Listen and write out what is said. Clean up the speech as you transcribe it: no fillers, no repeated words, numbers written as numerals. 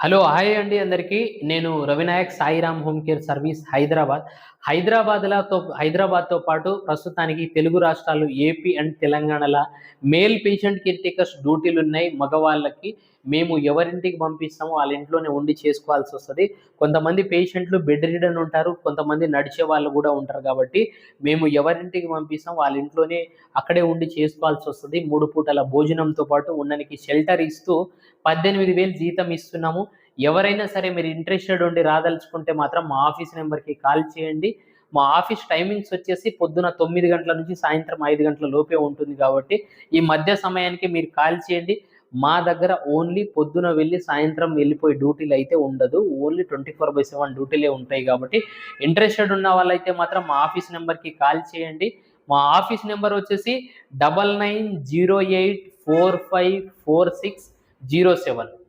Hello! Hi అండి అందరికీ. నేను Ravinayak Sairam home care service Hyderabad. హైదరాబాద్‌తో పాటు ప్రస్తుతానికి తెలుగు రాష్ట్రాలు ఏపీ అండ్ తెలంగాణల మేల్ పేషెంట్ కేర్ టేకర్స్ డ్యూటీలున్నాయి మగవాళ్ళకి. మేము ఎవరింటికి పంపిస్తామో వాళ్ళ ఇంట్లోనే ఉండి చేసుకోవాల్సొస్తది. కొంతమంది పేషెంట్లు బెడ్ రిడన్ ఉంటారు. కొంతమంది నడిచే వాళ్ళు గూడా ఉంటారు గాబట్టి, మేము ఎవరింటికి పంపిస్తామో వాళ్ళ ఇంట్లోనే అక్కడే ఉండి చేసుకోవాల్సొస్తది. 3 పూటల భోజనంతో పాటు ఉండనికి షెల్టర్ ఇస్తూ 18,000 జీతం ఇస్తున్నాము. ఎవరైనా సరే మీరు ఇంట్రెస్టెడ్ ఉండి రాదలుచుకుంటే మాత్రం మా ఆఫీస్ నెంబర్‌కి కాల్ చేయండి. మా ఆఫీస్ టైమింగ్స్ వచ్చేసి పొద్దున 9 గంటల నుంచి సాయంత్రం 5 గంటల లోపే ఉంటుంది కాబట్టి, ఈ మధ్య సమయానికి మీరు కాల్ చేయండి. మా దగ్గర ఓన్లీ పొద్దున వెళ్లి సాయంత్రం వెళ్ళిపోయే డ్యూటీలయితే ఉండదు. ఓన్లీ 24/7 డ్యూటీలే ఉంటాయి కాబట్టి, ఇంట్రెస్టెడ్ ఉన్న వాళ్ళైతే మాత్రం మా ఆఫీస్ నెంబర్‌కి కాల్ చేయండి. మా ఆఫీస్ నెంబర్ వచ్చేసి 9908454607.